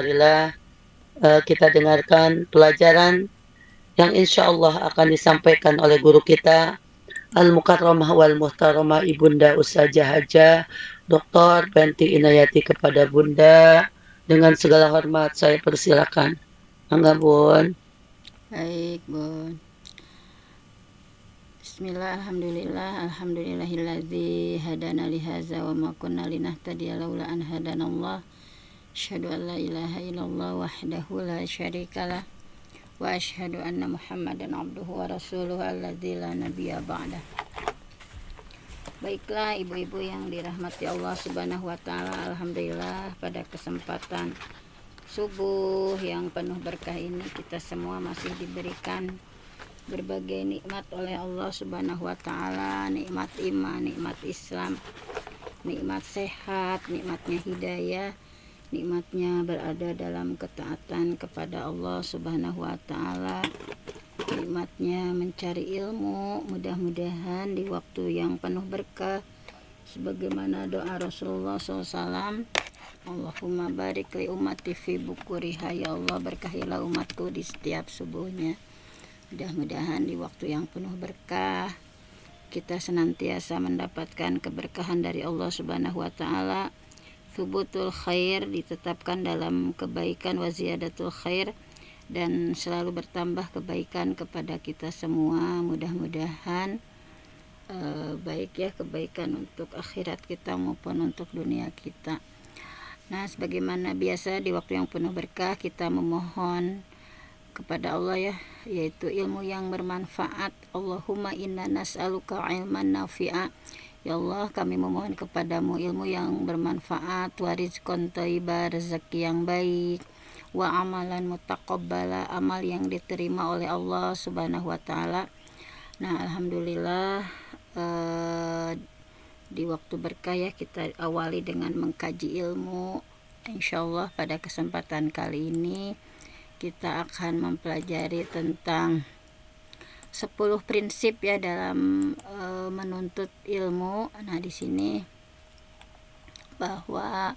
Marilah kita dengarkan pelajaran yang insya Allah akan disampaikan oleh guru kita Al-Mukarramah wal Muhtaramah Ibunda Ustazah Hajah Dr. Benti Inayati. Kepada Bunda dengan segala hormat saya persilakan. Mangga Bun. Baik, Bun. Bismillah, alhamdulillah, alhamdulillahilladzi hadana lihaza wa ma kunna linahtadiya laula an hadanallah. Asyhadu an la ilaha illallah wahdahu la syarikalah wa asyhadu anna Muhammadan abduhu wa rasuluhu alladzi la nabiyya ba'dah. Baiklah ibu-ibu yang dirahmati Allah Subhanahu wa taala, alhamdulillah pada kesempatan subuh yang penuh berkah ini kita semua masih diberikan berbagai nikmat oleh Allah Subhanahu wa taala, nikmat iman, nikmat Islam, nikmat sehat, nikmatnya hidayah, nikmatnya berada dalam ketaatan kepada Allah Subhanahu wa taala, nikmatnya mencari ilmu. Mudah-mudahan di waktu yang penuh berkah sebagaimana doa Rasulullah SAW, Allahumma barik li ummati fi bukuriha, ya Allah berkahilah umatku di setiap subuhnya. Mudah-mudahan di waktu yang penuh berkah kita senantiasa mendapatkan keberkahan dari Allah Subhanahu wa taala. Thubutul khair, ditetapkan dalam kebaikan, wa ziyadatul khair, dan selalu bertambah kebaikan kepada kita semua. Mudah-mudahan baik ya, kebaikan untuk akhirat kita maupun untuk dunia kita. Nah, sebagaimana biasa di waktu yang penuh berkah kita memohon kepada Allah ya, yaitu ilmu yang bermanfaat. Allahumma inna nas'aluka ilman nafi'a, ya Allah kami memohon kepadamu ilmu yang bermanfaat, wa rizqan thayyiba, rezeki yang baik, wa amalan mutaqabbala, amal yang diterima oleh Allah Subhanahu wa taala. Nah, alhamdulillah di waktu berkah ya kita awali dengan mengkaji ilmu. Insyaallah pada kesempatan kali ini kita akan mempelajari tentang 10 prinsip ya dalam menuntut ilmu. Nah, di sini bahwa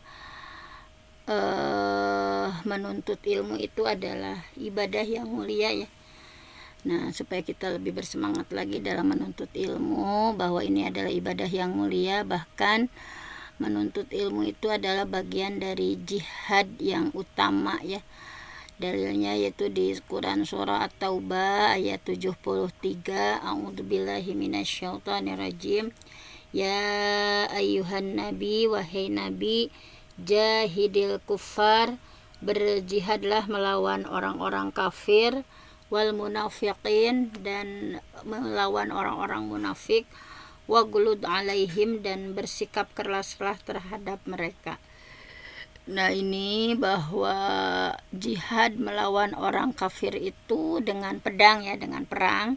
menuntut ilmu itu adalah ibadah yang mulia ya. Nah, supaya kita lebih bersemangat lagi dalam menuntut ilmu, bahwa ini adalah ibadah yang mulia, bahkan menuntut ilmu itu adalah bagian dari jihad yang utama ya. Dalilnya yaitu di Quran surah At-Taubah ayat 73, A'udzubillahi minasyaitonirrajim. Ya ayyuhan nabi, wahai nabi, jahidil kuffar, berjihadlah melawan orang-orang kafir, wal munafiqin, dan melawan orang-orang munafik, waghlud alaihim, dan bersikap keraslah terhadap mereka. Nah, ini bahwa jihad melawan orang kafir itu dengan pedang ya, dengan perang.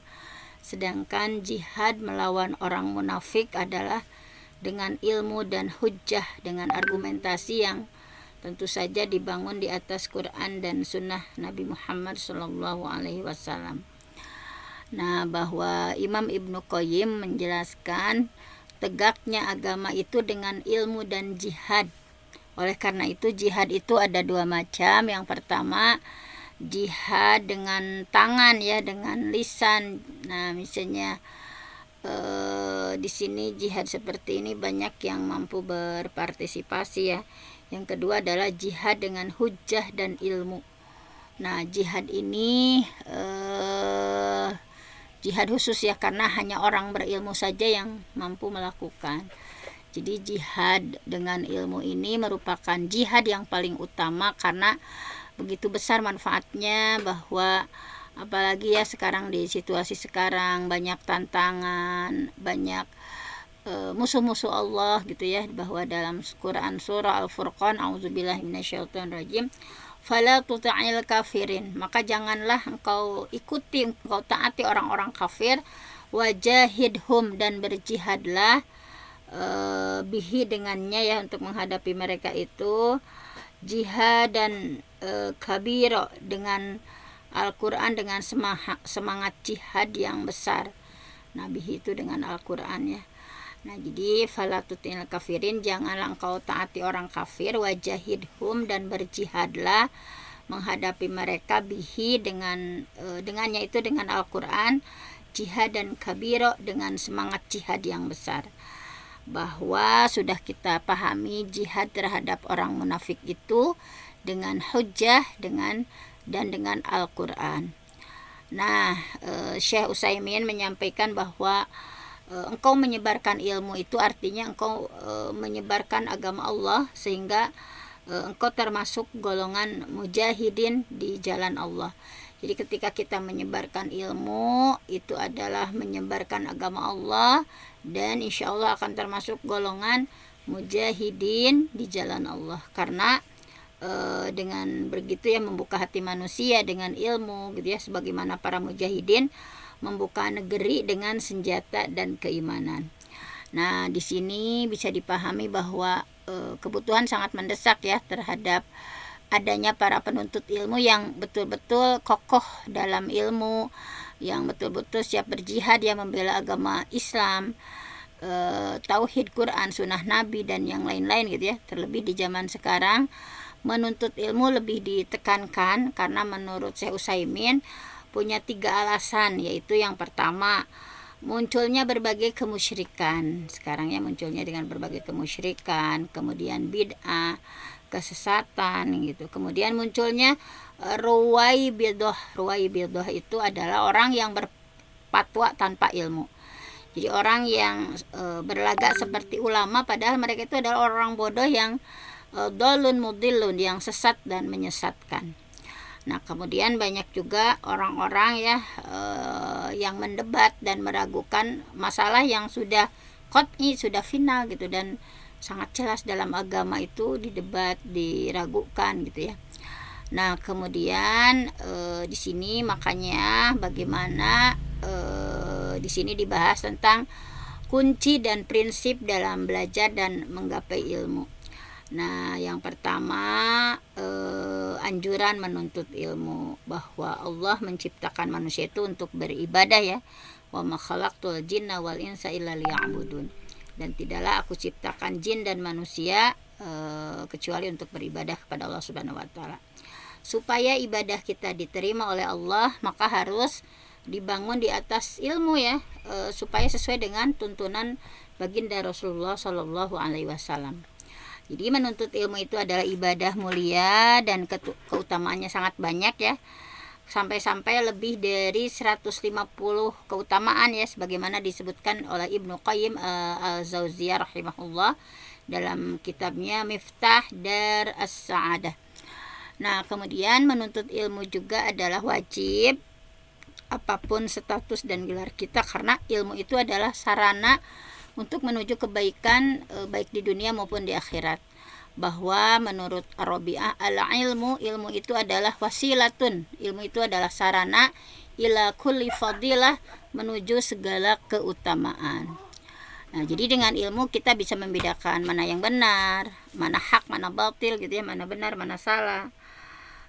Sedangkan jihad melawan orang munafik adalah dengan ilmu dan hujjah, dengan argumentasi yang tentu saja dibangun di atas Quran dan sunnah Nabi Muhammad SAW. Nah, bahwa Imam Ibnu Qayyim menjelaskan tegaknya agama itu dengan ilmu dan jihad. Oleh karena itu jihad itu ada dua macam. Yang pertama jihad dengan tangan ya, dengan lisan. Nah, misalnya di sini jihad seperti ini banyak yang mampu berpartisipasi ya. Yang kedua adalah jihad dengan hujjah dan ilmu. Nah, jihad ini jihad khusus ya, karena hanya orang berilmu saja yang mampu melakukan. Jadi jihad dengan ilmu ini merupakan jihad yang paling utama karena begitu besar manfaatnya, bahwa apalagi ya sekarang di situasi sekarang banyak tantangan, banyak musuh-musuh Allah gitu ya, bahwa dalam Quran surah Al-Furqan, a'udzubillahi minasyaitonirrajim, fala tuta'il kafirin, maka janganlah engkau ikuti, engkau taati orang-orang kafir, wajahidhum, dan berjihadlah bihi, dengannya ya, untuk menghadapi mereka itu, jihad dan kabiro, dengan Al-Quran, dengan semangat jihad yang besar. Nah, bihi itu dengan Al-Quran ya. Nah, jadi fala tutil kafirin, janganlah engkau taati orang kafir, wajahidhum, dan berjihadlah menghadapi mereka bihi dengannya itu dengan Al-Qur'an, jihad dan kabiro, dengan semangat jihad yang besar. Bahwa sudah kita pahami jihad terhadap orang munafik itu dengan hujjah dengan Al-Qur'an. Nah, Syekh Utsaimin menyampaikan bahwa engkau menyebarkan ilmu itu artinya engkau menyebarkan agama Allah, sehingga engkau termasuk golongan mujahidin di jalan Allah. Jadi ketika kita menyebarkan ilmu, itu adalah menyebarkan agama Allah, dan insya Allah akan termasuk golongan mujahidin di jalan Allah. Karena dengan begitu ya, membuka hati manusia dengan ilmu gitu ya, sebagaimana para mujahidin membuka negeri dengan senjata dan keimanan. Nah, di sini bisa dipahami bahwa kebutuhan sangat mendesak ya terhadap adanya para penuntut ilmu yang betul-betul kokoh dalam ilmu, yang betul-betul siap berjihad ya, membela agama Islam, tauhid, Quran, sunnah Nabi, dan yang lain-lain gitu ya. Terlebih di zaman sekarang menuntut ilmu lebih ditekankan karena menurut Syekh Utsaimin punya 3 alasan, yaitu yang pertama, munculnya berbagai kemusyrikan. Sekarang ya munculnya dengan berbagai kemusyrikan, kemudian bid'ah, kesesatan gitu. Kemudian munculnya ruwai bidoh. Ruwai bidoh itu adalah orang yang berfatwa tanpa ilmu. Jadi orang yang berlagak seperti ulama padahal mereka itu adalah orang bodoh yang dolun mudilun, yang sesat dan menyesatkan. Nah, kemudian banyak juga orang-orang ya yang mendebat dan meragukan masalah yang sudah qat'i, sudah final gitu, dan sangat jelas dalam agama itu didebat, diragukan gitu ya. Nah, kemudian di sini makanya bagaimana di sini dibahas tentang kunci dan prinsip dalam belajar dan menggapai ilmu. Nah, yang pertama anjuran menuntut ilmu, bahwa Allah menciptakan manusia itu untuk beribadah ya. Wa ma khalaqtul jinna wal insa illa liya'budun. Dan tidaklah aku ciptakan jin dan manusia kecuali untuk beribadah kepada Allah Subhanahu wa taala. Supaya ibadah kita diterima oleh Allah, maka harus dibangun di atas ilmu ya, supaya sesuai dengan tuntunan baginda Rasulullah Shallallahu alaihi wasallam. Jadi menuntut ilmu itu adalah ibadah mulia dan keutamaannya sangat banyak ya. Sampai-sampai lebih dari 150 keutamaan ya, sebagaimana disebutkan oleh Ibnu Qayyim al-Jauziyah rahimahullah dalam kitabnya Miftah Dar as-Sa'adah. Nah, kemudian menuntut ilmu juga adalah wajib apapun status dan gelar kita, karena ilmu itu adalah sarana untuk menuju kebaikan baik di dunia maupun di akhirat. Bahwa menurut Ar-Rabi'ah, al-ilmu, ilmu itu adalah wasilatun, ilmu itu adalah sarana ila kulli fadilah, menuju segala keutamaan. Nah, jadi dengan ilmu kita bisa membedakan mana yang benar, mana hak, mana batil gitu ya, mana benar, mana salah,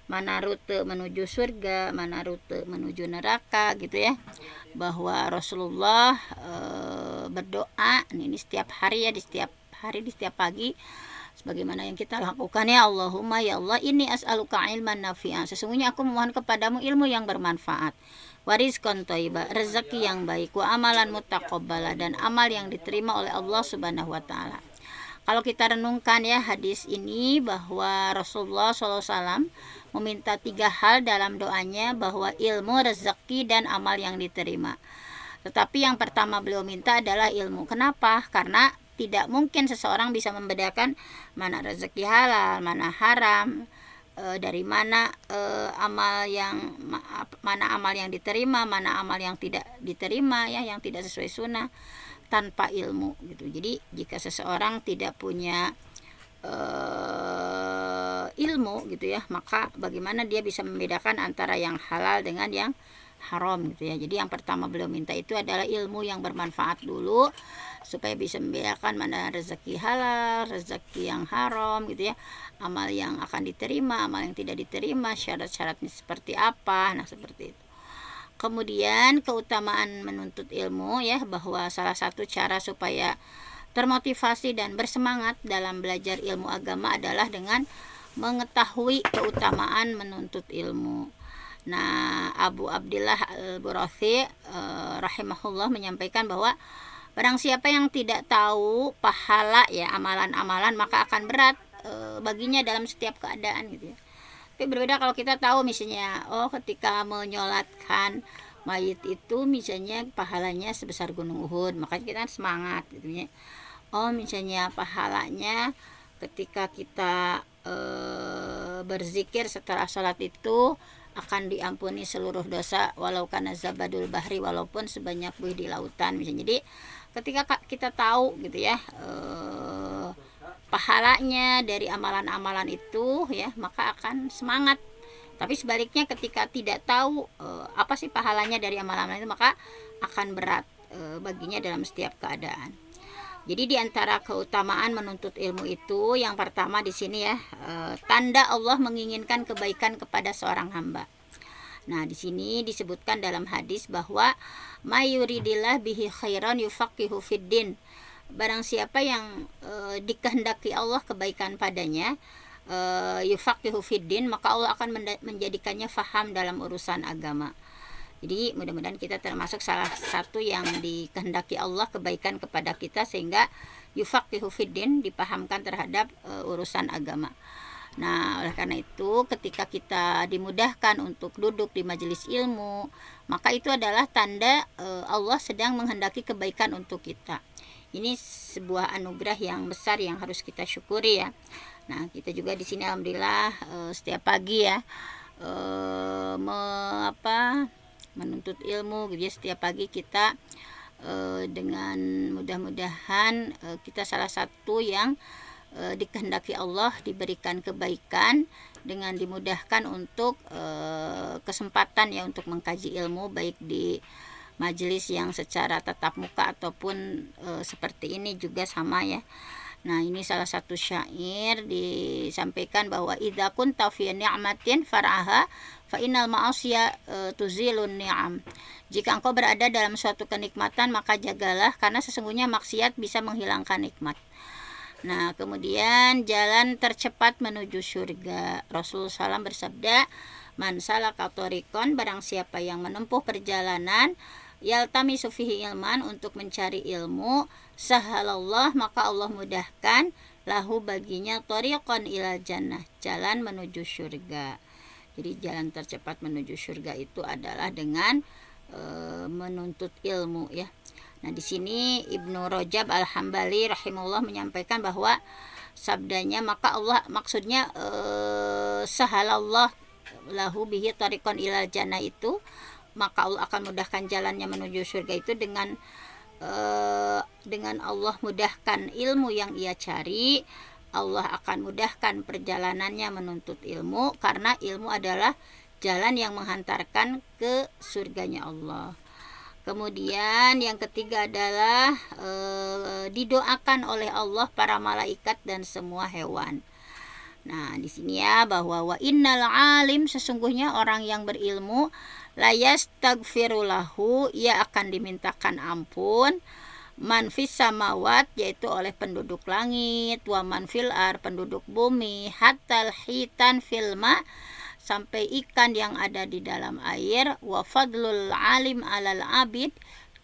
mana rute menuju surga, mana rute menuju neraka gitu ya. Bahwa Rasulullah berdoa ini setiap hari ya, di setiap hari, di setiap pagi, sebagaimana yang kita lakukan ya. Allahumma ya Allah, ini as'aluka ilman nafi'an, sesungguhnya aku memohon kepadamu ilmu yang bermanfaat, warizqan thayyiba, rezeki yang baik, wa amalan mutaqabbala, dan amal yang diterima oleh Allah Subhanahu wa taala. Kalau kita renungkan ya hadis ini, bahwa Rasulullah SAW meminta 3 hal dalam doanya, bahwa ilmu, rezeki, dan amal yang diterima. Tetapi yang pertama beliau minta adalah ilmu. Kenapa? Karena tidak mungkin seseorang bisa membedakan mana rezeki halal, mana haram, dari mana amal yang diterima, mana amal yang tidak diterima ya, yang tidak sesuai sunnah, tanpa ilmu gitu. Jadi jika seseorang tidak punya ilmu gitu ya, maka bagaimana dia bisa membedakan antara yang halal dengan yang haram gitu ya. Jadi yang pertama beliau minta itu adalah ilmu yang bermanfaat dulu, supaya bisa membedakan mana rezeki halal, rezeki yang haram gitu ya, amal yang akan diterima, amal yang tidak diterima, syarat-syaratnya seperti apa. Nah, seperti itu. Kemudian keutamaan menuntut ilmu ya, bahwa salah satu cara supaya termotivasi dan bersemangat dalam belajar ilmu agama adalah dengan mengetahui keutamaan menuntut ilmu. Nah, Abu Abdillah Al-Burafi rahimahullah menyampaikan bahwa barang siapa yang tidak tahu pahala ya amalan-amalan, maka akan berat baginya dalam setiap keadaan gitu ya. Tapi berbeda kalau kita tahu misalnya, oh ketika menyolatkan mayit itu misalnya pahalanya sebesar gunung Uhud, maka kita semangat gitu ya. Oh misalnya pahalanya ketika kita berzikir setelah sholat itu akan diampuni seluruh dosa walau kana zabadul bahri, walaupun sebanyak buih di lautan misalnya. Jadi ketika kita tahu gitu ya pahalanya dari amalan-amalan itu ya, maka akan semangat. Tapi sebaliknya ketika tidak tahu apa sih pahalanya dari amalan-amalan itu, maka akan berat baginya dalam setiap keadaan. Jadi di antara keutamaan menuntut ilmu itu, yang pertama di sini ya, tanda Allah menginginkan kebaikan kepada seorang hamba. Nah, di sini disebutkan dalam hadis bahwa mayuridillah bihi khairan yufaqihu fiddin. Barang siapa yang dikehendaki Allah kebaikan padanya, yufaqihu fiddin, maka Allah akan menjadikannya faham dalam urusan agama. Jadi mudah-mudahan kita termasuk salah satu yang dikehendaki Allah kebaikan kepada kita, sehingga yufaqihu fiddin, dipahamkan terhadap urusan agama. Nah, oleh karena itu ketika kita dimudahkan untuk duduk di majelis ilmu, maka itu adalah tanda Allah sedang menghendaki kebaikan untuk kita. Ini sebuah anugerah yang besar yang harus kita syukuri ya. Nah, kita juga di sini alhamdulillah setiap pagi ya menuntut ilmu gitu ya. Setiap pagi kita dengan mudah-mudahan kita salah satu yang dikehendaki Allah diberikan kebaikan dengan dimudahkan untuk kesempatan ya untuk mengkaji ilmu, baik di majelis yang secara tatap muka ataupun seperti ini juga sama ya. Nah, ini salah satu syair disampaikan bahwa idza kunta fi ni'matin far'aha fa innal ma'asiya tuzilun ni'am. Jika engkau berada dalam suatu kenikmatan, maka jagalah, karena sesungguhnya maksiat bisa menghilangkan nikmat. Nah, kemudian jalan tercepat menuju surga. Rasulullah SAW bersabda, man salaka thoriqan, barang siapa yang menempuh perjalanan yaltamisu fihi ilman, untuk mencari ilmu, sahalallah, maka Allah mudahkan lahu baginya thoriqan ilal jannah, jalan menuju surga. Jadi jalan tercepat menuju surga itu adalah dengan menuntut ilmu ya. Nah, di sini Ibnu Rajab Al-Hambali rahimahullah menyampaikan bahwa sabdanya, maka Allah maksudnya sahalallah lahu bihi thariqan ilal jannah itu, maka Allah akan mudahkan jalannya menuju surga itu dengan Allah mudahkan ilmu yang ia cari. Allah akan mudahkan perjalanannya menuntut ilmu, karena ilmu adalah jalan yang menghantarkan ke surganya Allah. Kemudian yang ketiga adalah didoakan oleh Allah para malaikat dan semua hewan. Nah, di sini ya bahwa wa innal alim, sesungguhnya orang yang berilmu, la yastaghfiru lahu, ia akan dimintakan ampun, man fis samawat, yaitu oleh penduduk langit, wa man fil ar, penduduk bumi, hatal hitan fil ma, sampai ikan yang ada di dalam air, wa fadlul alim alal abid,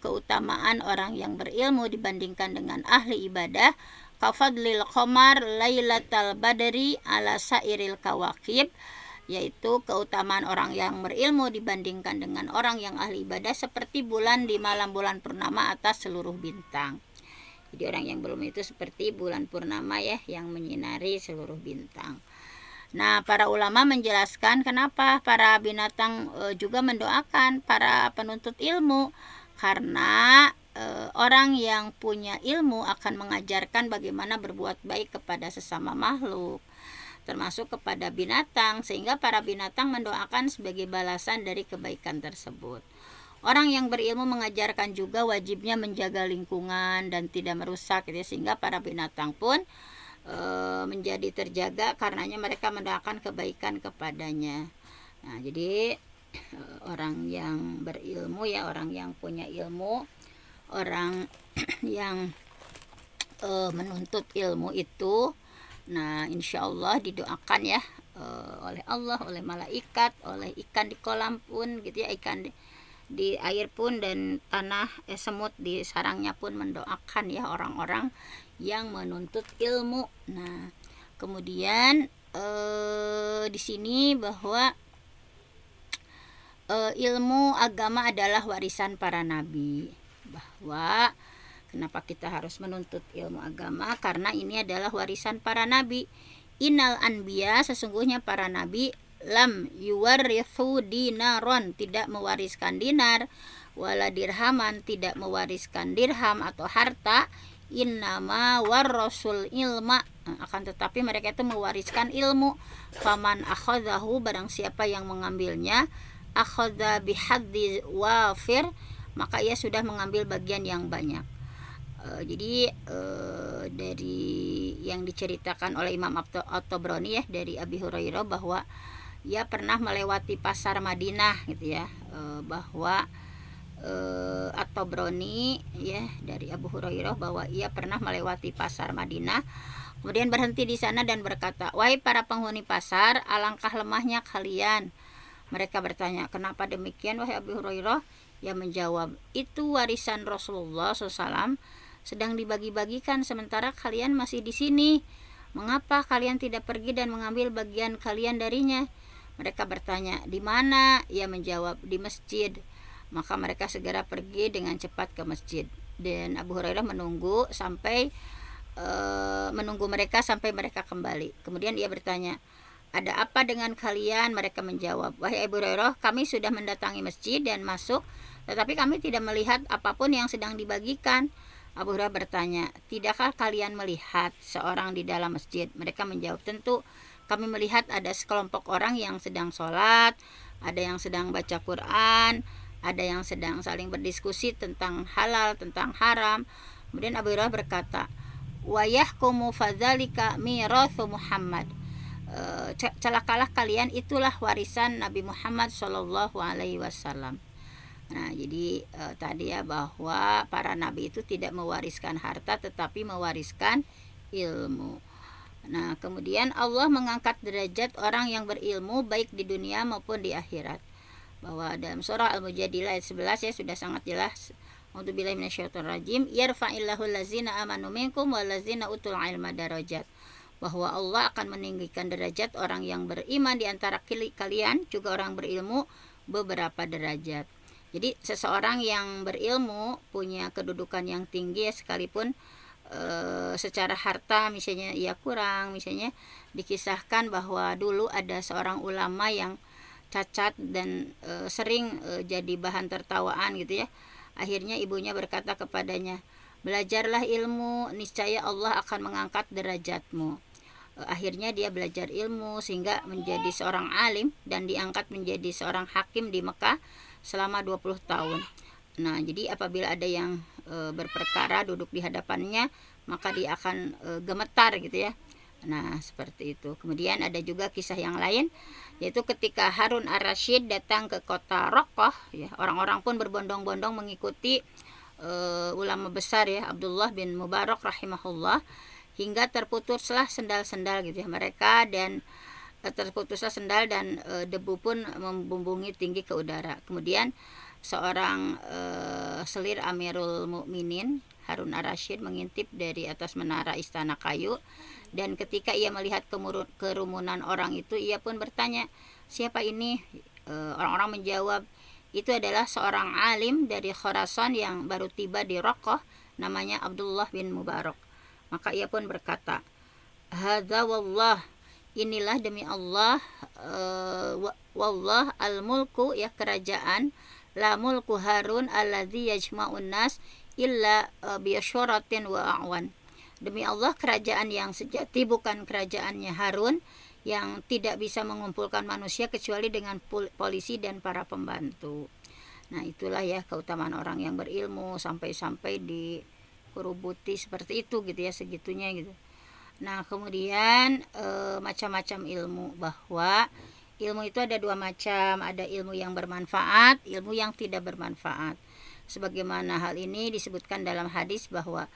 keutamaan orang yang berilmu dibandingkan dengan ahli ibadah, kafadlil qamar lailatal badri ala sairil kawakib, yaitu keutamaan orang yang berilmu dibandingkan dengan orang yang ahli ibadah seperti bulan di malam bulan purnama atas seluruh bintang. Jadi orang yang berilmu itu seperti bulan purnama ya, yang menyinari seluruh bintang. Nah, para ulama menjelaskan kenapa para binatang juga mendoakan para penuntut ilmu, karena orang yang punya ilmu akan mengajarkan bagaimana berbuat baik kepada sesama makhluk, termasuk kepada binatang, sehingga para binatang mendoakan sebagai balasan dari kebaikan tersebut. Orang yang berilmu mengajarkan juga wajibnya menjaga lingkungan dan tidak merusak, gitu, sehingga para binatang pun menjadi terjaga karenanya mereka mendoakan kebaikan kepadanya. Nah, jadi orang yang berilmu ya, orang yang punya ilmu, orang yang menuntut ilmu itu, nah insya Allah didoakan ya oleh Allah, oleh malaikat, oleh ikan di kolam pun gitu ya, ikan di air pun, dan tanah semut di sarangnya pun mendoakan ya orang-orang yang menuntut ilmu. Nah kemudian di sini bahwa ilmu agama adalah warisan para nabi, bahwa kenapa kita harus menuntut ilmu agama, karena ini adalah warisan para nabi. Innal anbiya, sesungguhnya para nabi, lam yuwarithu dinaron, tidak mewariskan dinar, wala dirhaman, tidak mewariskan dirham atau harta, innama warrasul ilma, akan tetapi mereka itu mewariskan ilmu. Faman akhadahu, barang siapa yang mengambilnya, akhadha bihadzi wafir, maka ia sudah mengambil bagian yang banyak. Jadi dari yang diceritakan oleh Imam At-Tabrani ya, dari Abi Hurairah bahwa ia pernah melewati pasar Madinah gitu ya, bahwa At-Tabrani ya dari Abu Hurairah bahwa ia pernah melewati pasar Madinah, kemudian berhenti di sana dan berkata, wahai para penghuni pasar, alangkah lemahnya kalian. Mereka bertanya, kenapa demikian wahai Abu Hurairah? Ia menjawab, itu warisan Rasulullah SAW sedang dibagi-bagikan sementara kalian masih di sini. Mengapa kalian tidak pergi dan mengambil bagian kalian darinya? Mereka bertanya, di mana? Ia menjawab, di masjid. Maka mereka segera pergi dengan cepat ke masjid. Dan Abu Hurairah menunggu mereka sampai mereka kembali. Kemudian ia bertanya, ada apa dengan kalian? Mereka menjawab, wahai Abu Hurairah, kami sudah mendatangi masjid dan masuk, tetapi kami tidak melihat apapun yang sedang dibagikan. Abu Hurairah bertanya, tidakkah kalian melihat seorang di dalam masjid? Mereka menjawab, tentu kami melihat ada sekelompok orang yang sedang sholat, ada yang sedang baca Quran, ada yang sedang saling berdiskusi tentang halal, tentang haram. Kemudian Abu Hurairah berkata, wa yahkumu fadzalika mirathu Muhammad, celakalah kalian, itulah warisan Nabi Muhammad SAW. Nah jadi tadi ya, bahwa para nabi itu tidak mewariskan harta tetapi mewariskan ilmu. Nah kemudian Allah mengangkat derajat orang yang berilmu baik di dunia maupun di akhirat, bahwa dalam surah Al-Mujadilah ayat 11 ya sudah sangat jelas, a'udzubillahi minasyaitonirrajim, yarfa'illahu allazina amanu minkum wallazina utul ilma darajat, bahwa Allah akan meninggikan derajat orang yang beriman di antara kalian, juga orang berilmu, beberapa derajat. Jadi seseorang yang berilmu punya kedudukan yang tinggi ya, sekalipun secara harta misalnya ia kurang. Misalnya dikisahkan bahwa dulu ada seorang ulama yang cacat dan sering jadi bahan tertawaan gitu ya. Akhirnya ibunya berkata kepadanya, belajarlah ilmu, niscaya Allah akan mengangkat derajatmu. Akhirnya dia belajar ilmu sehingga menjadi seorang alim dan diangkat menjadi seorang hakim di Mekah selama 20 tahun. Nah jadi apabila ada yang berperkara duduk di hadapannya, maka dia akan gemetar gitu ya. Nah seperti itu. Kemudian ada juga kisah yang lain, yaitu ketika Harun ar-Rasyid datang ke kota Rokoh ya, orang-orang pun berbondong-bondong mengikuti ulama besar ya, Abdullah bin Mubarak rahimahullah, hingga terputuslah sendal-sendal gitu ya mereka, dan terputuslah sendal dan debu pun membumbungi tinggi ke udara. Kemudian seorang selir Amirul Mukminin Harun ar-Rasyid mengintip dari atas menara istana kayu, dan ketika ia melihat kerumunan orang itu, ia pun bertanya, siapa ini? Orang-orang menjawab, itu adalah seorang alim dari Khurasan yang baru tiba di Rokoh, namanya Abdullah bin Mubarak. Maka ia pun berkata, hadza wallah, inilah demi Allah, wallah al-mulku ya kerajaan, la mulku Harun alladzi yajma'un nas illa biasyaratin wa a'wan. Demi Allah, kerajaan yang sejati bukan kerajaannya Harun yang tidak bisa mengumpulkan manusia kecuali dengan polisi dan para pembantu. Nah itulah ya keutamaan orang yang berilmu, sampai-sampai dikerubuti seperti itu gitu ya, segitunya gitu. Nah kemudian macam-macam ilmu, bahwa ilmu itu ada dua macam, ada ilmu yang bermanfaat, ilmu yang tidak bermanfaat. Sebagaimana hal ini disebutkan dalam hadis bahwa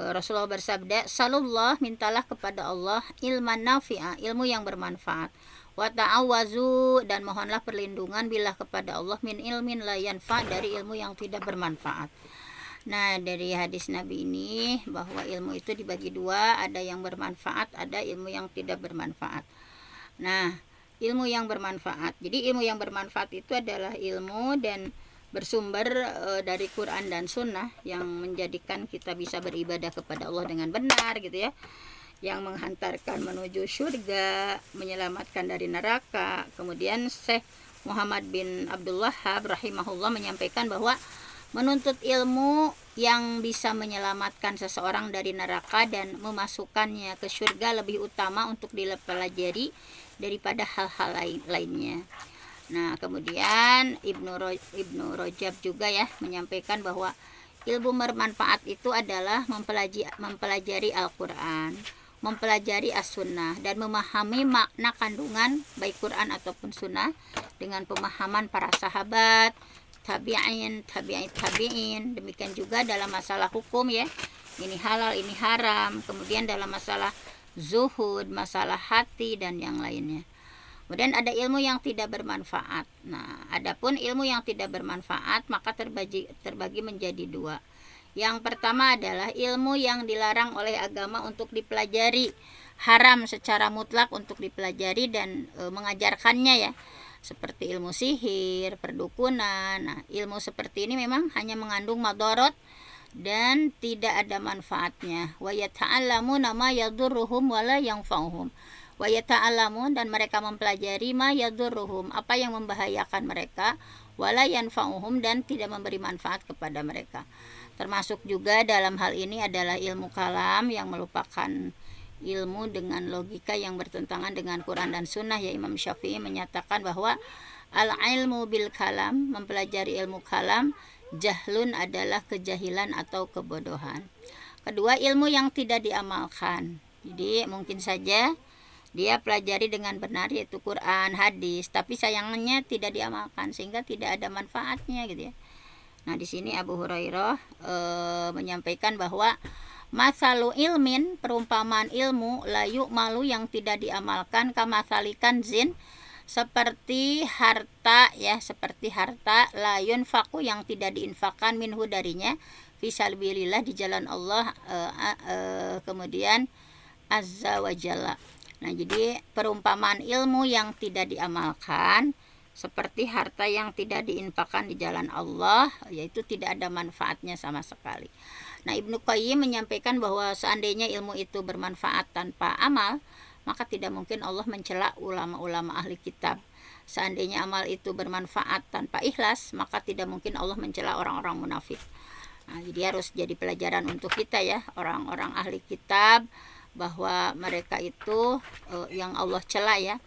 Rasulullah bersabda, "Salullah, mintalah kepada Allah ilman nafi'a, ilmu yang bermanfaat. Wa ta'awazu, dan mohonlah perlindungan bila kepada Allah min ilmin la yanfa, dari ilmu yang tidak bermanfaat." Nah, dari hadis Nabi ini bahwa ilmu itu dibagi dua, ada yang bermanfaat, ada ilmu yang tidak bermanfaat. Nah, ilmu yang bermanfaat. Jadi ilmu yang bermanfaat itu adalah ilmu dan bersumber dari Quran dan Sunnah yang menjadikan kita bisa beribadah kepada Allah dengan benar gitu ya, yang menghantarkan menuju surga, menyelamatkan dari neraka. Kemudian Syekh Muhammad bin Abdul Wahhab rahimahullah menyampaikan bahwa menuntut ilmu yang bisa menyelamatkan seseorang dari neraka dan memasukkannya ke surga lebih utama untuk dipelajari daripada hal-hal lainnya. Nah, kemudian Ibnu Rajab juga ya menyampaikan bahwa ilmu bermanfaat itu adalah mempelajari Al-Quran, mempelajari As-Sunnah, dan memahami makna kandungan baik Quran ataupun Sunnah dengan pemahaman para sahabat, tabi'in. Demikian juga dalam masalah hukum ya, ini halal, ini haram. Kemudian dalam masalah zuhud, masalah hati, dan yang lainnya. Kemudian ada ilmu yang tidak bermanfaat. Nah, adapun ilmu yang tidak bermanfaat maka terbagi menjadi dua. Yang pertama adalah ilmu yang dilarang oleh agama untuk dipelajari, haram secara mutlak untuk dipelajari dan mengajarkannya ya, seperti ilmu sihir, perdukunan. Nah, ilmu seperti ini memang hanya mengandung madorot dan tidak ada manfaatnya. Wa yata'allamuna ma yadurruhum wala yanfa'uhum. Wa yata'allamun, dan mereka mempelajari ma yadurruhum, apa yang membahayakan mereka, wala yanfa'uhum, dan tidak memberi manfaat kepada mereka. Termasuk juga dalam hal ini adalah ilmu kalam yang merupakan ilmu dengan logika yang bertentangan dengan Quran dan Sunnah ya. Imam Syafi'i menyatakan bahwa al-ilmu bil kalam, mempelajari ilmu kalam, jahlun, adalah kejahilan atau kebodohan. Kedua, ilmu yang tidak diamalkan. Jadi mungkin saja dia pelajari dengan benar yaitu Quran, hadis, tapi sayangnya tidak diamalkan sehingga tidak ada manfaatnya gitu ya. Nah, di sini Abu Hurairah menyampaikan bahwa masalu ilmin, perumpamaan ilmu, layu malu, yang tidak diamalkan, kamasalikan zin, seperti harta ya, seperti harta, layun faku, yang tidak diinfakkan minhu darinya, fisabilillah, di jalan Allah, kemudian azza wa jalla. Nah, jadi perumpamaan ilmu yang tidak diamalkan seperti harta yang tidak diinfakkan di jalan Allah, yaitu tidak ada manfaatnya sama sekali. Nah, Ibnu Qayyim menyampaikan bahwa seandainya ilmu itu bermanfaat tanpa amal, maka tidak mungkin Allah mencela ulama-ulama ahli kitab. Seandainya amal itu bermanfaat tanpa ikhlas, maka tidak mungkin Allah mencela orang-orang munafik. Nah, jadi harus jadi pelajaran untuk kita ya, orang-orang ahli kitab, bahwa mereka itu yang Allah cela ya.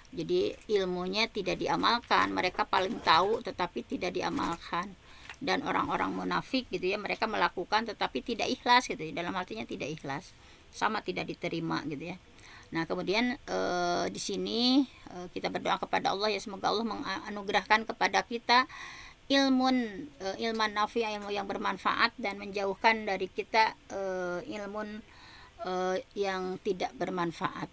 Jadi ilmunya tidak diamalkan, mereka paling tahu tetapi tidak diamalkan. Dan orang-orang munafik gitu ya, mereka melakukan tetapi tidak ikhlas gitu ya, dalam artinya tidak ikhlas, sama tidak diterima gitu ya. Nah, kemudian di sini kita berdoa kepada Allah ya, semoga Allah menganugerahkan kepada kita ilman nafi', ilmu yang bermanfaat, dan menjauhkan dari kita ilmu yang tidak bermanfaat.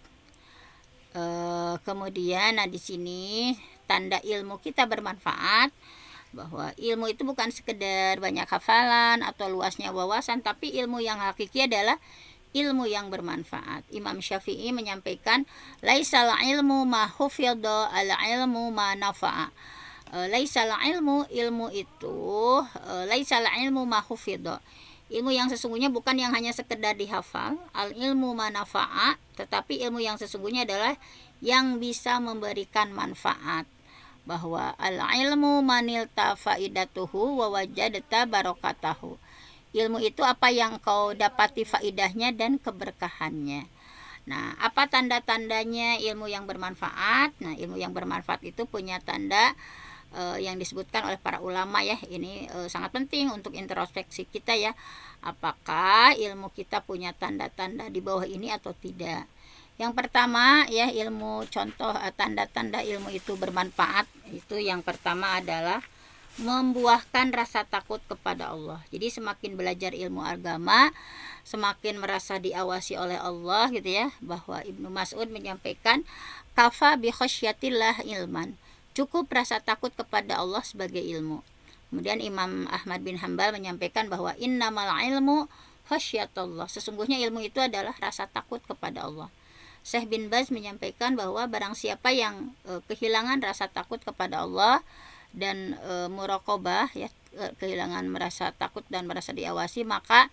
Kemudian di sini tanda ilmu kita bermanfaat, bahwa ilmu itu bukan sekedar banyak hafalan atau luasnya wawasan, tapi ilmu yang hakiki adalah ilmu yang bermanfaat. Imam Syafi'i menyampaikan, laisal ilmu ma hufidha, al ilmu ma nafa'a. Laisal ilmu, ilmu itu laisal ilmu ma hufidha, ilmu yang sesungguhnya bukan yang hanya sekedar dihafal, al ilmu manafa'a, tetapi ilmu yang sesungguhnya adalah yang bisa memberikan manfaat. Bahwa al ilmu manilta faidatuhu wa wajadta barokatahu. Ilmu itu apa yang kau dapati faidahnya dan keberkahannya. Nah, apa tanda-tandanya ilmu yang bermanfaat? Nah, ilmu yang bermanfaat itu punya tanda yang disebutkan oleh para ulama ya. Ini sangat penting untuk introspeksi kita ya, apakah ilmu kita punya tanda-tanda di bawah ini atau tidak. Yang pertama ya, ilmu contoh tanda-tanda ilmu itu bermanfaat, itu yang pertama adalah membuahkan rasa takut kepada Allah. Jadi semakin belajar ilmu agama, semakin merasa diawasi oleh Allah gitu ya, bahwa Ibnu Mas'ud menyampaikan kafa bi khasyatillah ilman, cukup rasa takut kepada Allah sebagai ilmu. Kemudian Imam Ahmad bin Hambal menyampaikan bahwa innamal ilmu khasyatullah, sesungguhnya ilmu itu adalah rasa takut kepada Allah. Syekh bin Baz menyampaikan bahwa barang siapa yang kehilangan rasa takut kepada Allah dan muraqabah ya, kehilangan merasa takut dan merasa diawasi, maka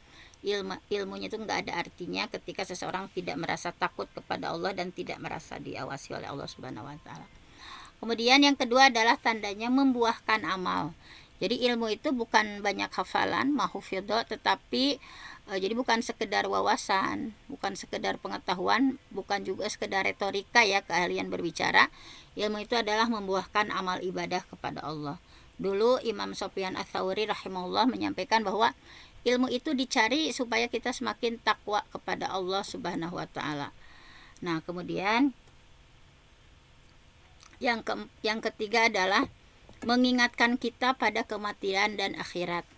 ilmunya itu enggak ada artinya ketika seseorang tidak merasa takut kepada Allah dan tidak merasa diawasi oleh Allah Subhanahu wa taala. Kemudian yang kedua adalah tandanya membuahkan amal. Jadi ilmu itu bukan banyak hafalan, mahfudz, tetapi jadi bukan sekedar wawasan, bukan sekedar pengetahuan, bukan juga sekedar retorika ya, keahlian berbicara. Ilmu itu adalah membuahkan amal ibadah kepada Allah. Dulu Imam Sufyan Ats-Tsauri rahimahullah menyampaikan bahwa ilmu itu dicari supaya kita semakin takwa kepada Allah Subhanahu wa taala. Nah, kemudian yang ketiga adalah mengingatkan kita pada kematian dan akhirat.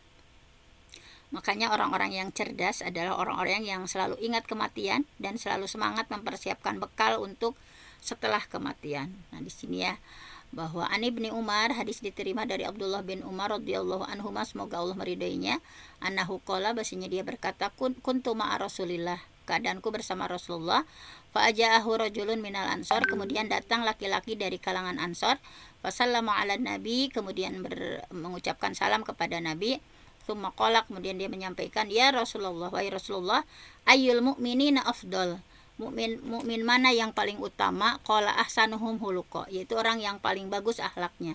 Makanya orang-orang yang cerdas adalah orang-orang yang selalu ingat kematian dan selalu semangat mempersiapkan bekal untuk setelah kematian. Nah, di sini ya, bahwa Ani bin Umar, hadis diterima dari Abdullah bin Umar radhiyallahu anhu, semoga Allah meridainya, annahu qala, bahasanya dia berkata, kuntu ma'a Rasulillah, keadaanku bersama Rasulullah, fa aja'ahu rajulun minal ansor, kemudian datang laki-laki dari kalangan Ansor, fa sallama 'ala nabi, kemudian mengucapkan salam kepada Nabi. Tsumma qala, kemudian dia menyampaikan, ya Rasulullah, wahai Rasulullah, ayyul mu'minina afdal, mukmin mana yang paling utama? Qala ahsanuhum huluqa, yaitu orang yang paling bagus akhlaknya.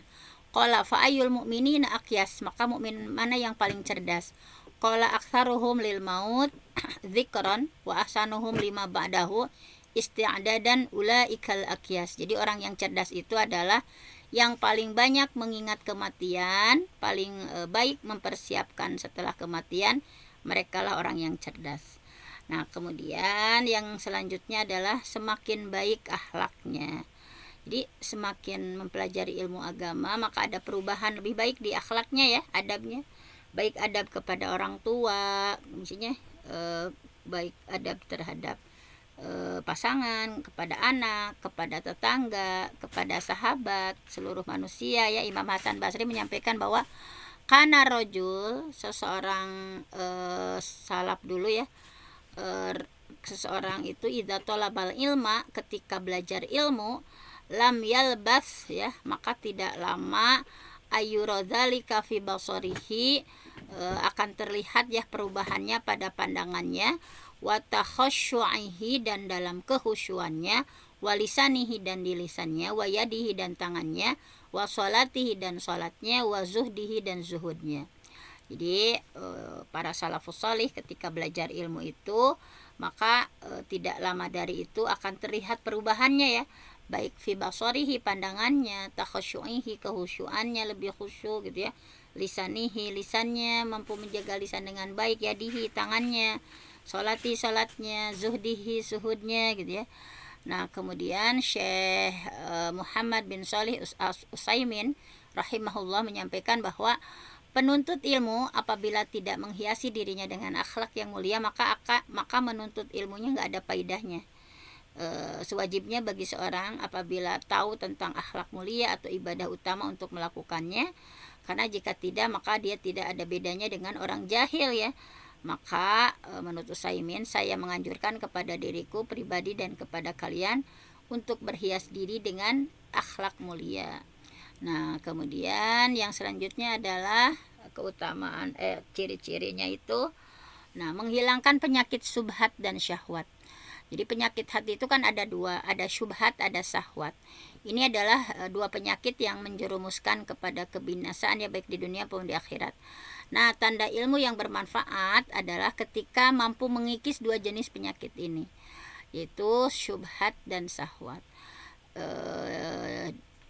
Qala fa ayyul mu'minina aqyas, maka mukmin mana yang paling cerdas? Qala aktsaruhum lil maut dzikran wa ahsanuhum lima ba'dahu isti'dadan ulaikal aqyas. Jadi orang yang cerdas itu adalah yang paling banyak mengingat kematian, paling baik mempersiapkan setelah kematian, merekalah orang yang cerdas. Nah, kemudian yang selanjutnya adalah semakin baik akhlaknya. Jadi semakin mempelajari ilmu agama, maka ada perubahan lebih baik di akhlaknya ya, adabnya. Baik adab kepada orang tua, misalnya baik adab terhadap pasangan, kepada anak, kepada tetangga, kepada sahabat, seluruh manusia ya. Imam Hasan Basri menyampaikan bahwa kana rojul, seseorang salaf dulu ya, seseorang itu idza talabal ilma, ketika belajar ilmu, lam yalbas ya, maka tidak lama ayyuradzalika fi basarihi, akan terlihat ya perubahannya pada pandangannya, wa takhasyu'ihi, dan dalam kehusyuannya, wa lisanihi, dan di lisannya, wa yadihi, dan tangannya, wa sholatihi, dan sholatnya, wa zuhdihi, dan zuhudnya. Jadi para salafus salih ketika belajar ilmu itu, maka tidak lama dari itu akan terlihat perubahannya ya, baik fi basarihi, pandangannya, takhasyu'ihi, kehusyuannya lebih khusyuk gitu ya, lisanihi, lisannya mampu menjaga lisan dengan baik, yadihi, tangannya, sholati, sholatnya, zuhdihi, zuhudnya gitu ya. Nah, kemudian Syekh Muhammad bin Shalih Utsaimin rahimahullah menyampaikan bahwa penuntut ilmu apabila tidak menghiasi dirinya dengan akhlak yang mulia, maka menuntut ilmunya nggak ada faedahnya. Sewajibnya bagi seorang apabila tahu tentang akhlak mulia atau ibadah utama untuk melakukannya, karena jika tidak maka dia tidak ada bedanya dengan orang jahil ya. Maka menurut Utsaimin, saya menganjurkan kepada diriku pribadi dan kepada kalian untuk berhias diri dengan akhlak mulia. Nah, kemudian yang selanjutnya adalah keutamaan ciri-cirinya itu, nah, menghilangkan penyakit subhat dan syahwat. Jadi penyakit hati itu kan ada dua, ada syubhat, ada syahwat. Ini adalah dua penyakit yang menjerumuskan kepada kebinasaan ya, baik di dunia maupun di akhirat. Nah, tanda ilmu yang bermanfaat adalah ketika mampu mengikis dua jenis penyakit ini, yaitu syubhat dan syahwat.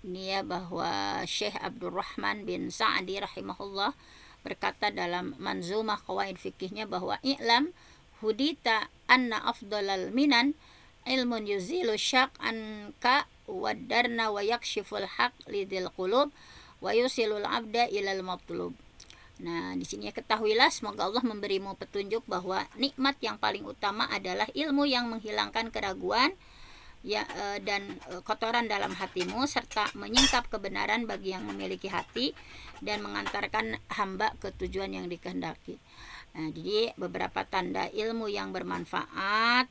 Ini ya, bahwa Syekh Abdurrahman bin Sa'di rahimahullah berkata dalam manzumah qawaid fikihnya bahwa i'lam hudita anna afdalal minan ilmun yuzilu syak anka wadarna wa yakshiful haq lidil qulub wa yusilul abda ilal matlub. Nah, di sini ketahuilah, semoga Allah memberimu petunjuk bahwa nikmat yang paling utama adalah ilmu yang menghilangkan keraguan ya, dan kotoran dalam hatimu, serta menyingkap kebenaran bagi yang memiliki hati dan mengantarkan hamba ke tujuan yang dikehendaki. Nah, jadi beberapa tanda ilmu yang bermanfaat.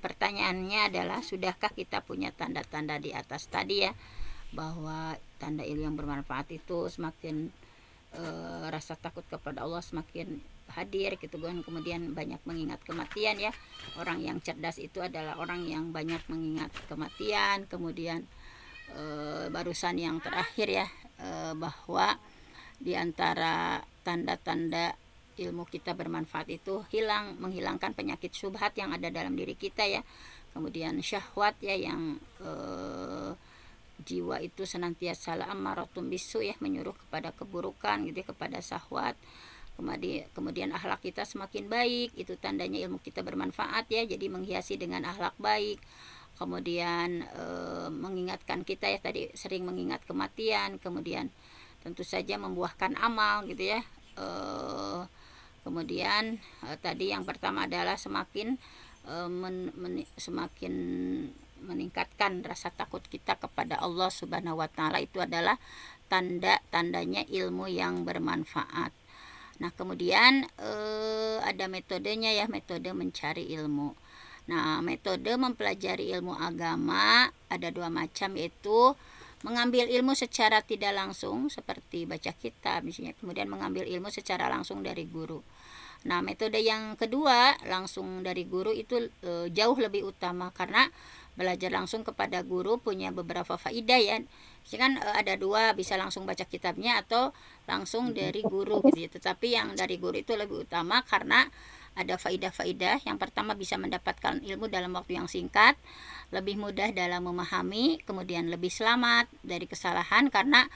Pertanyaannya adalah, sudahkah kita punya tanda-tanda di atas tadi ya, bahwa tanda ilmu yang bermanfaat itu semakin rasa takut kepada Allah semakin hadir gitu kan, kemudian banyak mengingat kematian ya. Orang yang cerdas itu adalah orang yang banyak mengingat kematian. Kemudian barusan yang terakhir ya, bahwa di antara tanda-tanda ilmu kita bermanfaat itu menghilangkan penyakit syubhat yang ada dalam diri kita ya. Kemudian syahwat ya, yang jiwa itu senantiasa ammaratun bisu ya, menyuruh kepada keburukan gitu ya, kepada syahwat. Kemudian akhlak kita semakin baik, itu tandanya ilmu kita bermanfaat ya, jadi menghiasi dengan akhlak baik. Kemudian mengingatkan kita ya, tadi sering mengingat kematian. Kemudian tentu saja membuahkan amal gitu ya. Kemudian tadi yang pertama adalah semakin meningkatkan rasa takut kita kepada Allah Subhanahu wa Ta'ala. Itu adalah tanda-tandanya ilmu yang bermanfaat. Nah, kemudian ada metodenya ya, metode mencari ilmu. Nah, metode mempelajari ilmu agama ada 2 macam, yaitu mengambil ilmu secara tidak langsung seperti baca kitab misalnya, kemudian mengambil ilmu secara langsung dari guru. Nah, metode yang kedua, langsung dari guru, itu jauh lebih utama, karena belajar langsung kepada guru punya beberapa faidah ya. Jadi kan ada 2, bisa langsung baca kitabnya atau langsung dari guru gitu ya. Tetapi yang dari guru itu lebih utama karena ada faidah-faidah. Yang pertama, bisa mendapatkan ilmu dalam waktu yang singkat, lebih mudah dalam memahami, kemudian lebih selamat dari kesalahan karena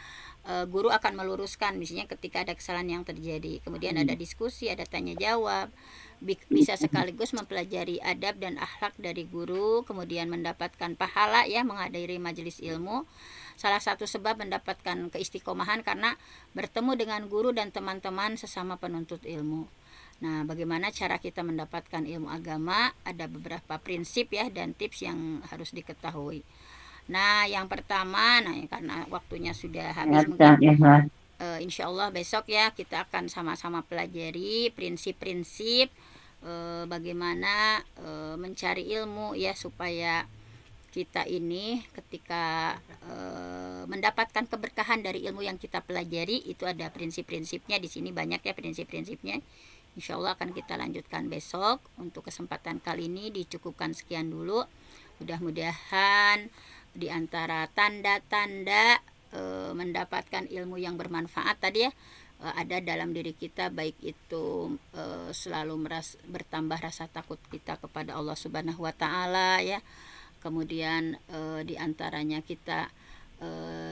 guru akan meluruskan misalnya ketika ada kesalahan yang terjadi. Kemudian ada diskusi, ada tanya jawab, bisa sekaligus mempelajari adab dan akhlak dari guru, kemudian mendapatkan pahala ya menghadiri majelis ilmu. Salah satu sebab mendapatkan keistiqomahan karena bertemu dengan guru dan teman-teman sesama penuntut ilmu. Nah, bagaimana cara kita mendapatkan ilmu agama? Ada beberapa prinsip ya dan tips yang harus diketahui. Nah, yang pertama, karena waktunya sudah habis, mungkin insya Allah besok ya kita akan sama-sama pelajari prinsip-prinsip bagaimana mencari ilmu ya, supaya kita ini ketika mendapatkan keberkahan dari ilmu yang kita pelajari. Itu ada prinsip-prinsipnya di sini, banyak ya prinsip-prinsipnya. Insya Allah akan kita lanjutkan besok. Untuk kesempatan kali ini dicukupkan sekian dulu. Mudah-mudahan di antara tanda-tanda mendapatkan ilmu yang bermanfaat tadi ya, ada dalam diri kita, baik itu selalu bertambah rasa takut kita kepada Allah Subhanahu wa Ta'ala ya. Kemudian di antaranya kita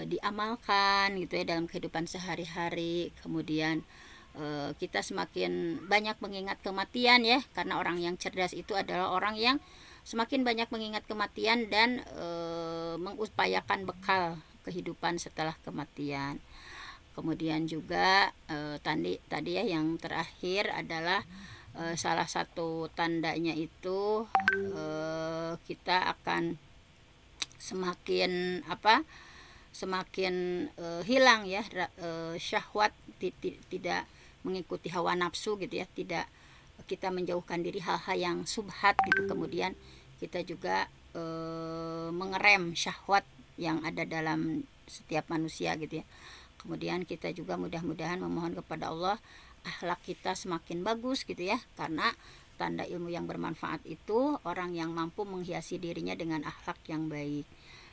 diamalkan gitu ya dalam kehidupan sehari-hari. Kemudian kita semakin banyak mengingat kematian ya, karena orang yang cerdas itu adalah orang yang semakin banyak mengingat kematian dan mengupayakan bekal kehidupan setelah kematian. Kemudian juga tadi ya yang terakhir adalah salah satu tandanya itu kita akan semakin hilang ya syahwat, tidak mengikuti hawa nafsu gitu ya, tidak, kita menjauhkan diri hal-hal yang subhat gitu. Kemudian kita juga mengerem syahwat yang ada dalam setiap manusia gitu ya. Kemudian kita juga mudah-mudahan memohon kepada Allah akhlak kita semakin bagus gitu ya, karena tanda ilmu yang bermanfaat itu orang yang mampu menghiasi dirinya dengan akhlak yang baik.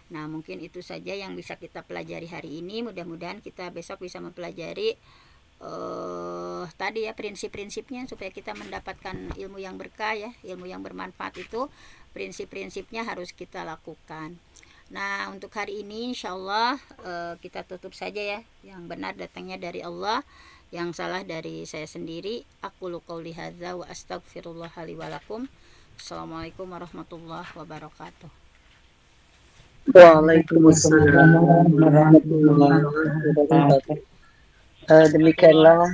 Nah, mungkin itu saja yang bisa kita pelajari hari ini. Mudah-mudahan kita besok bisa mempelajari tadi ya prinsip-prinsipnya supaya kita mendapatkan ilmu yang berkah ya, ilmu yang bermanfaat. Itu prinsip-prinsipnya harus kita lakukan. Nah, untuk hari ini insyaallah kita tutup saja ya. Yang benar datangnya dari Allah, yang salah dari saya sendiri. Aqulu qouli hadza wa astaghfirullah li wa lakum. Assalamualaikum warahmatullahi wabarakatuh. Waalaikumsalam Waalaikumsalam warahmatullahi warahmatullahi wabarakatuh. wabarakatuh. Demikianlah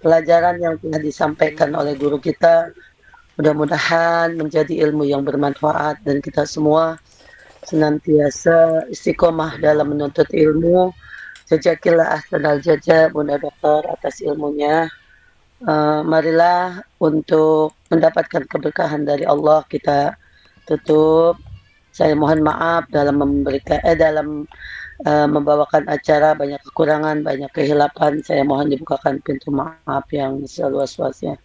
pelajaran yang telah disampaikan oleh guru kita. Mudah-mudahan menjadi ilmu yang bermanfaat dan kita semua senantiasa istiqomah dalam menuntut ilmu. Jazakillah ahsanal jaza Bunda Dokter atas ilmunya. Marilah untuk mendapatkan keberkahan dari Allah kita tutup. Saya mohon maaf dalam membawakan acara banyak kekurangan, banyak kehilapan. Saya mohon dibukakan pintu maaf yang seluas-luasnya.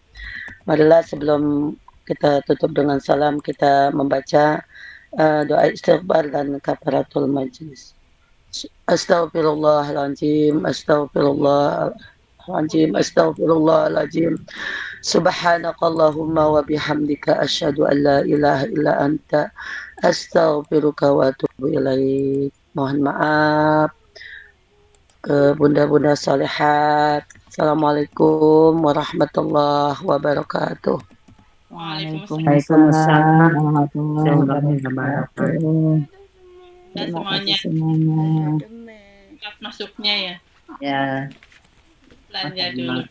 Marilah sebelum kita tutup dengan salam, kita membaca doa istighfar dan kafaratul majlis. Astaghfirullahaladzim, astaghfirullahaladzim, astaghfirullahaladzim. Subhanakallahumma wa bihamdika asyhadu an la ilaha illa anta astaghfiruka wa atubu ilaik. Mohon maaf ke bunda-bunda salihat. Assalamualaikum warahmatullahi wabarakatuh. Waalaikumsalam warahmatullahi wabarakatuh. Terima kasih semuanya. Demek. masuknya ya Ya. belanja dulu.